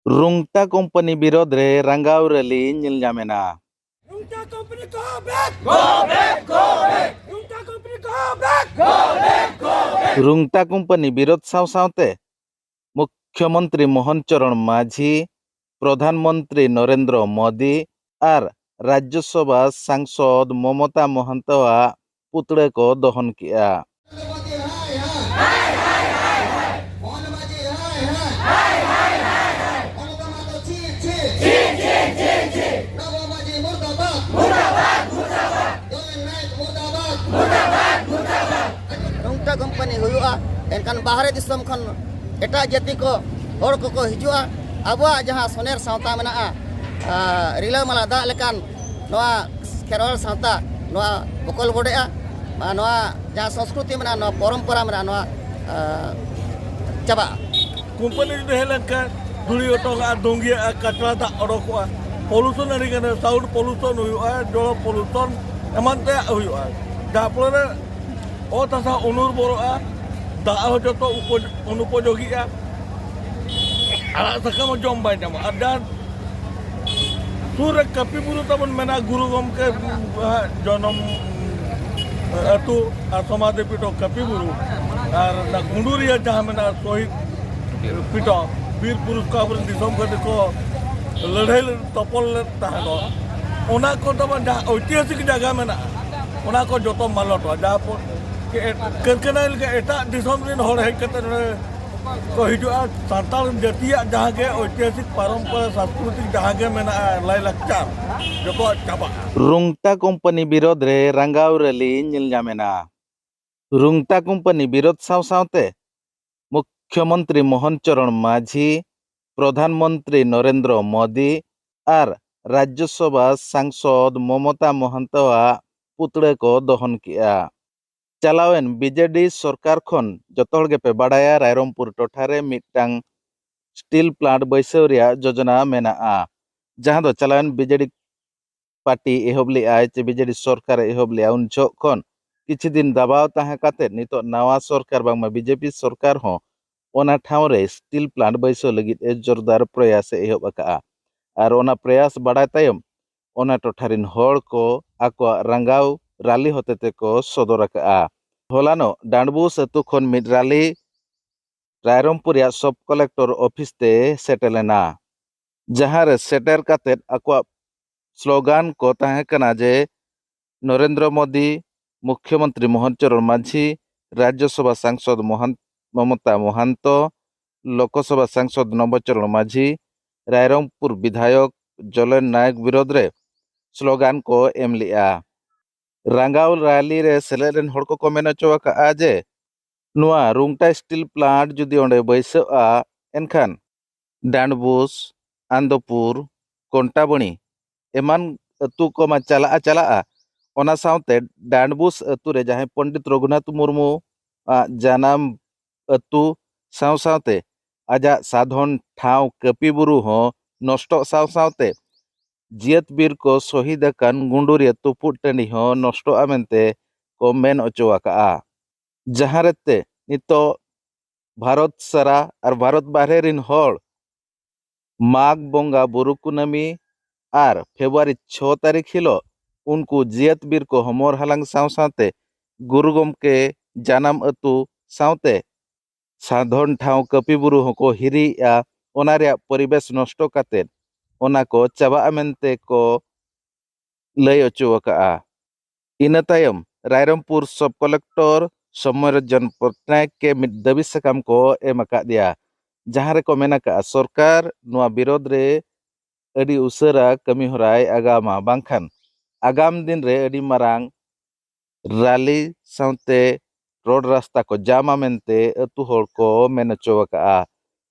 Rungta company विरोध रे रंगाव रैली ᱧᱮᱞ ᱧᱟᱢᱮᱱᱟ। Rungta company go back! Go back! Go back! Rungta company go back! Go back! Go back! Rungta company विरोध सावते मुख्यमंत्री मोहन चरण माझी, प्रधानमंत्री नरेंद्र मोदी और राज्यसभा सांसद ममता महंतवा पुतळे को दहन किया। रुंगटा कंपनी हुआ एनकान बाहरे दिसम खन एटा जाति को हर को हिजुआ आबुआ जहां सोनेर सावता मेना रिला मला दा लेकान नोआ खेरवाल सावता नोआ बकल बडेआ नोआ जहां संस्कृति मेना नोआ परंपरा मेना नोआ चाबा कंपनी जो हेलन का धुली ओटोला डोंगिया कचरा दा अडोकवा पॉल्यूशन अड़ी कने साउंड पॉल्यूशन हुआ जल पॉल्यूशन एमानते हुआ जाफले ओ तसा उनुर्बरआ दा जतो अनुपयोगीआ आला सकाम जम बाय नामा आदा सूर कपि बुरु तबन मेना गुरु गमके जन्म अतु समाधि पीठो कपि बुरु और दा गुंडुरिया जहां मेना शहीद पीठो वीर पुरुष को अपन दिसम को लड़ाई तपल तहनो ओना को तबन जहां ऐतिहासिक जगह मेना ओना को जतो मालटो जहां करकना एटा दिसम रिन हर हेज कते को हिजुआ सानताल जातिया जहां के ऐतिहासिक परंपरा सांस्कृतिक जहां के मेना लाई लक्चर जतो चाबा। रुंगटा कंपनी विरोध रे रंगाव रैली ᱧᱮᱞ ᱧᱟᱢᱮᱱᱟ। रुंगटा कंपनी विरोध सावते मुख्यमंत्री मोहन चरण माझी, प्रधानमंत्री नरेंद्र मोदी और राज्यसभा सांसद ममता महंतवा पुतळे को दहन किया। चलावेन बीजेडी सरकार खन जतो पे बाडाया रायरंगपुर टोठारे मिटांग स्टील प्लांट बैसाव रिया योजना मेनाआ जहां दो चलावेन बीजेडी पार्टी एहब लेआ चे बीजेडी सरकार एहब लेआ उन जो खन किछि दिन दबाव ताहे काते नितो नवा सरकार बांगमा बीजेपी सरकार हो ओना ठाव रे स्टील प्लांट बैसाव लगित ए जोरदार प्रयास एहब आका और ओना प्रयास बाडाय तायम ओना टोठारिन हर को आको रंगाव राली होतेते को सदर आका। हलानो डांडबुस अतु खन मिड राली रायरंगपुर सब कलेक्टर ऑफिस ते सेटेलेना जहां रे सेटर काते आको स्लोगान को ताहे कना जे नरेंद्र मोदी, मुख्यमंत्री मोहन चरण माझी, राज्यसभा सांसद ममता महंत, लोकसभा सांसद नवचरण माझी, रायरंगपुर विधायक जलेन नायक विरोध रे स्लोगान को एम लिया। रंगाव रैली रे सेलेरेन हड़ को मेन चोका जे नुआ रुंगटा स्टील प्लांट जुदी ओंडे बैसाआ एनखान डांडबुस, आंदोपुर, कंटाबणी एमान अतु को मा चला ओना सावते डांडबुस अतु रे जहां पंडित रघुनाथ मुर्मू जानाम अतु सावते आजा साधन ठाव कपि बुरु हो नष्ट सावते जियत बीर को शहीद अकान गुंडुरिया तुपुट टंडी हो नष्ट मेनते को मेन अचोआका जहां रेते नितो भारत सारा और भारत बाहरे रिन हड़ माघ बंगा बुरु कुनामी और फेब्रुआरी 6 तारीख हिलो उनको जियत बीर को हमर हालांग सावते गुरु गमके जानाम अतु सावते साधन ठाव कपि बुरु को हिरिया ओना रे परिवेश नष्ट काते ओना को चाबा मेनते को लय अचुआका। इना तायम रायरंगपुर सब कलेक्टर सोम्यरंजन पटनायक के मिद दाबी साकाम को एम आका दिया जहां रे को मेनाका सरकार नुआ विरोध रे अडी उसरा कमी हराय आगामा बांखान आगाम दिन रे अडी मारांग राली सावते रोड रास्ता को जामा मेनते अतु हड़ को मेन अचुआका।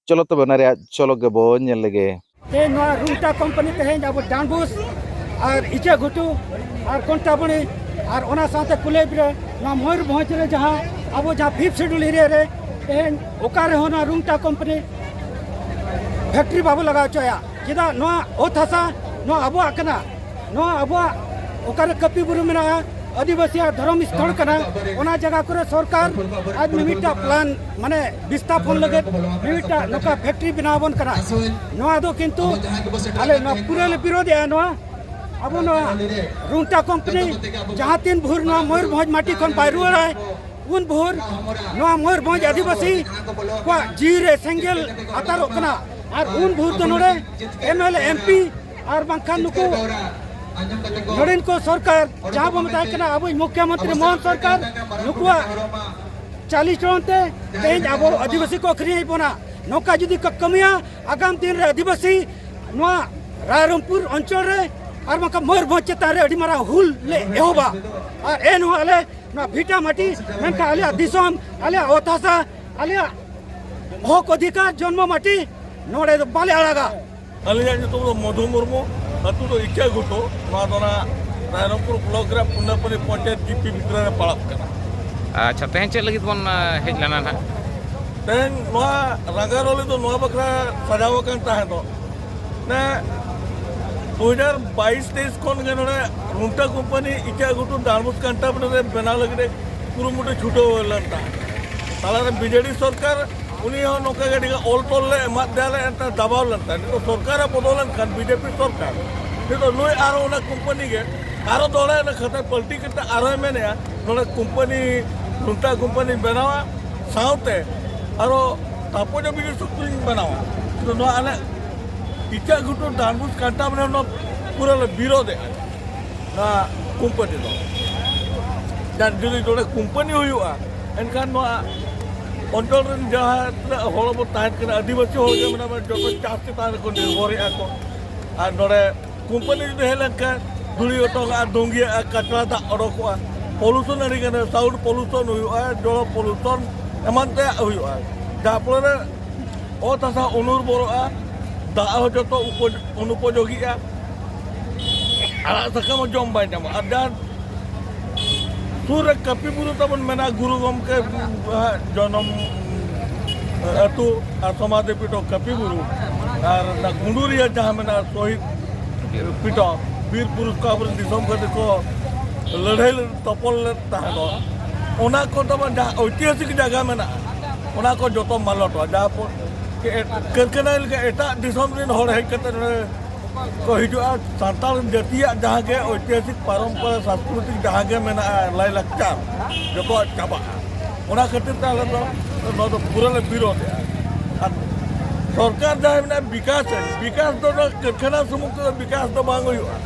चलो तो बनारे चलो गेबो नेल लेगे रुंगटा कंपनी तेहें अब डांडबुस और इचा घुटू और कंटाबणी और ओना साथे कुलेब्रे ना मयूरभंज रे जहां अब जहां 5th शेड्यूल एरिया रे तेहें ओकारे होना रुंगटा कंपनी फैक्ट्री बाबू लगा चोया चेदा नोआ ओथ हसा नोआ अबुआ कना नोआ अबुआ ओकारे कपि बुरु मेना आदिवासी धर्म स्थल कना ओना जगह करे सरकार आज मिमिटा प्लान माने विस्थापन लगे मिमिटा नका फैक्ट्री बनावन कना नोआ दो किंतु आले न पूरे विरोध है नोआ अब रुंगटा कंपनी जहाँ तीन भूर मयूरभंज माटी खन बायरुआ है उन भूर मयूरभंज आदिवासी को जीरे सेंगेल आतारो कना और उन भूर तो नोड़े एमएलए एमपी और बांखान नुको नोड़िन को सरकार जहाँ बो मताय कना अब मुख्यमंत्री मोहन सरकार नुकुआ 40 टन ते तेज अब आदिवासी को अखरी बोना नौका जुदी कमिया आगाम दिन रे आदिवासी नोआ रायरंगपुर अंचल रे और मका मयूरभंज चेतान रे अडी मारा हुल ले एहोबा और एन आले ना भिटा माटी मेनका आले दिसम आले ओतासा आले हक अधिकार जन्म माटी नोड़े दो बाले आड़ागा अलिया जो तो मधु मुर्मू अतु तो इच्छा गुटो नोना रायरंगपुर ब्लॉक रे पुनपरी पंचायत जीपी भितर रे पड़ाप कना अच्छा तेज चेक लगी बन हेज लेना ना तेन नोआ रंगारोली तो नोआ बकरा सजाव कन ताहे तो ने 2022-23 खन गे नोडे रुंगटा कंपनी इच्छा गुटो डालमुस कांटा बने बना लगे कुरुमुटे छुटो लंता ताला रे बीजेडी सरकार उनी हो नोका गडी ऑल टोल ले एमात दाले एंता दबाव लंता तो सरकार बदलन खान बीजेपी सरकार तो नुई आरो ओना कंपनी गे आरो दोले न खता पलटी कता आरो मेने नोडे कंपनी रुंगटा कंपनी बनावा साउते आरो तापो जो बिजु सुकुलिंग बनावा तो नो आने इच्छा गुटो डानबुस कांटा बने नो पूरा विरोध है ना कंपनी दो dan jadi dole company huyuga enkan no ontor ren jaha holo bo tahan kena adivasi hol ge mana joto chaste tar ko nirbhor ako ar dole company jude helanka duli otong ar dongi katra da oroko pollution ari kana sound pollution huyuga jolo pollution emante huyuga ja pore o tasa onur boroa da ho joto unupojogi ya ala sakam jom bai jam adan Surek kapi buru tabun mena guru gom ke jonom atu asomade pito kapi buru ar na gunduria jaha mena sohid pito bir purus ka abun disom ka deko ladhai topol tahano ona ko taban jaha oitisik jaga mena ona ko joto malot jaha po kerkenal ke eta disom rin hor hej kate को हिजु सानताल जातिया जहाँ के ऐतिहासिक परंपरा सांस्कृतिक जहाँ के मेना लाई लक्चर जो चाबा ओना खातिर तो पूरा विरोध है सरकार जहाँ मेना विकास तो कारखाना सुमुख तो विकास तो बांग हुआ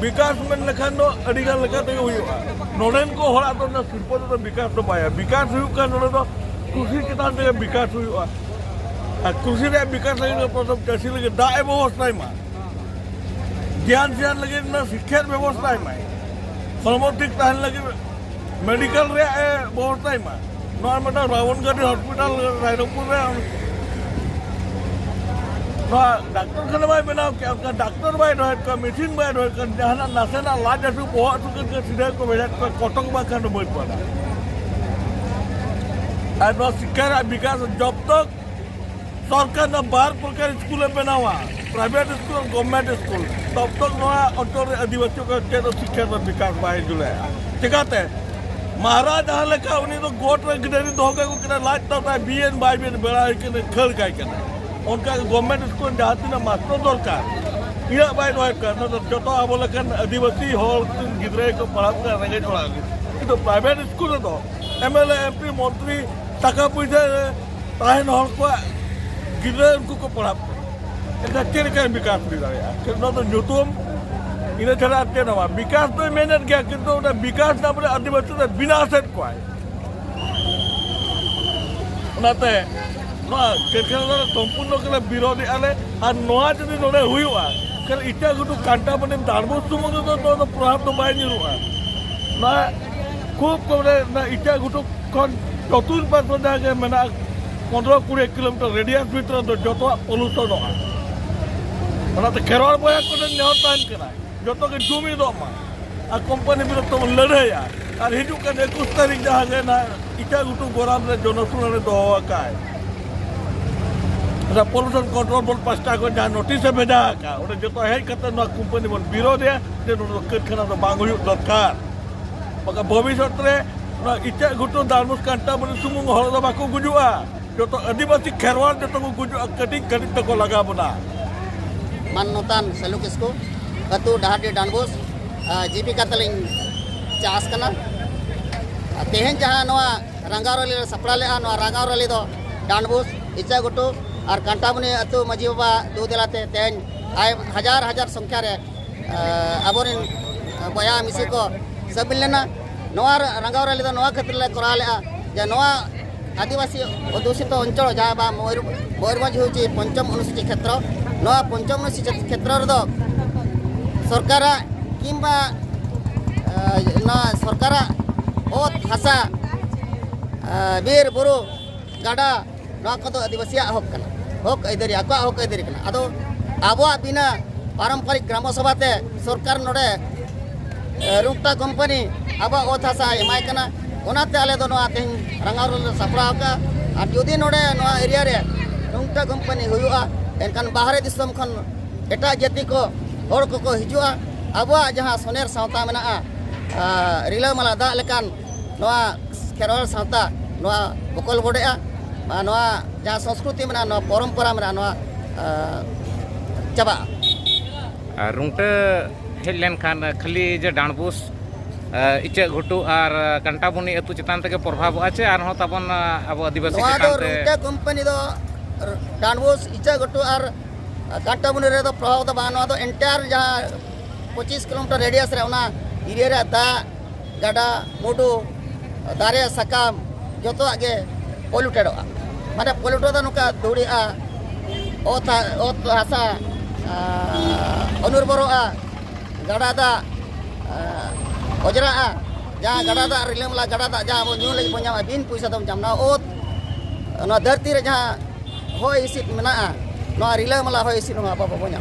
विकास में लेखान तो अड़ीगान लेखा तो हुआ नोडेन को हड़ा तो शिल्प तो विकास तो पाया विकास हुआ नोडे तो कृषि चेतान ते विकास हुआ कृषि विकास लगे प्रथम चाषी लगे दाए व्यवस्था में ज्ञान ज्ञान लगे ना शिक्षा व्यवस्था में हॉर्मोन ठीक तहन लगे मेडिकल रे व्यवस्था में नॉन मटा रावणगढ़ हॉस्पिटल रायरंगपुर रे ना डॉक्टर खाना बाय बनाओ क्या उनका डॉक्टर बाय रहे का मेडिसिन बाय रहे का जहां नासेना लाज असु बहुत के सीधे को भेजा कटक बा खान बोल पड़ा और ना शिक्षा विकास जब तक सरकार ना 12 प्रकार स्कूल बनावा प्राइवेट स्कूल गवर्नमेंट स्कूल तब तक नया अंतर आदिवासियों का तो शिक्षा का विकास बाहर जुले चिकाते महाराज जहाँ लेखा उन्हीं तो गोट रे गिडरी दोगे को किना लाज तो बीएन बाई बीएन बेड़ा के खर गाय के उनका गवर्नमेंट स्कूल जहाँ तीन मास्टर दरकार इना बाई रोय करना तो जतो अब लेकिन आदिवासी हॉल गिदरे को पढ़ा कर रेंगे छोड़ा तो प्राइवेट स्कूल तो एमएलए एमपी मंत्री टाका पैसा ताहन हॉल को गिदरे उनको को पढ़ा এটা চেরকার বিকাশ হয়ে দাঁড়ায় কিন্তু তো নতুন ইনা ছাড়া আছে না বিকাশ তো মেনের গিয়া কিন্তু ওটা বিকাশ না বলে আদিবাসীদের বিনাশের কয় ওনাতে না চেরকার সম্পূর্ণ করে বিরোধী আলে আর নয়া যদি নোড়ে হুইয়া কারণ ইটা গুটু কান্টা মানে দাঁড়বো সুমঙ্গ তো প্রভাব তো বাই নিরুয়া না খুব করে না ইটা গুটু খন চতুর্পাশ জায়গায় মানে 15-20 কিলোমিটার রেডিয়াস ভিতরে যত পলিউশন হয় ओनाते खेरवाड़ बया को नेहर तान कना जतो के जुमी दो मा आ कंपनी बिरो तो लड़ाया और हिजु के 21 तारीख जहां गे ना इटा गुटु गोराम रे जनसुना रे दोवा काय रा पोल्यूशन कंट्रोल बोर्ड पास्टा को जहां नोटिस भेजा का ओटे जतो हे कते ना कंपनी बन विरोध है जे नो कारखाना तो बांग हुई दरकार maka bhavishyat re na icha ghutu Danbus Kantabuni sumung hor do bako gujua joto adibasi kherwal joto ko gujua katik katik to ko laga bona Manutan Selukisku Batu Dahadi Danbus जीविका तलिंग चास कना तेहन जहाँ नवा रंगावली सपड़ा ले रंगावली दो डांडबुस इचा गुटू और कंटामुनी अतु मजी बाबा दो दिलाते तेहन आय हजार हजार संख्या रे अबोरिन बया मिसी को सब मिलना नवा रंगावली दो नवा खतर ले करा ले जे नवा आदिवासी अधुषित अंचल जहाँ बा मयूरभंज होची पंचम अनुसूची क्षेत्र नवा पंचम अनुसूची क्षेत्र दो सरकार किंबा सरकार ओत हसा बीर बुरु गाड़ा आदिवासी हक ऐदरी हक ऐदरी अदो अब बिना पारंपरिक ग्राम सभाते सरकार नोडे रुंगटा कंपनी अब ओत हसा एमायकना ओनाते आले दो नोआ तेन रंगावल सपड़ा का और जुदी नोडे नोआ एरिया रे रुंगटा कंपनी हुआ एनकान बाहरे दिसम खन एटा जाति को हर को हिजुआ अब जहाँ सोनेर सावता में रिला मला दा लेकान नोआ खेरवाल सावता नोआ बकल बडेआ नोआ जहाँ संस्कृति में नोआ परंपरा में नोआ चाबा रुंगटा हेज लेनखान खाली जे डांडबुस इचा घुटू और कंटाबुनी अतु चितान तक प्रभाव आछे आर हो तबन अब आदिवासी नोआ दो चितान ते रुंगटा कंपनी दो डांडबुस इचा घुटू और कंटाबुनी रे दो प्रभाव दो बा नोआ दो एंटायर जहाँ 25 किलोमीटर रेडियस रे ओना एरिया रे दा गाडा मुडू दारे सकाम जो आगे पॉल्यूटेड माने पॉल्यूटेड नुका दौड़ीआ ओत हासा अनुर्बरोआ गाडा दा अजरा जहाँ गाडा दा रिलमला गाडा दा जहाँ न्यू लगी बना बिन पैसा दम जामना ओत धरती रे जहाँ होय हिसिद मेना रिलमला होय हिसिद बाबा बना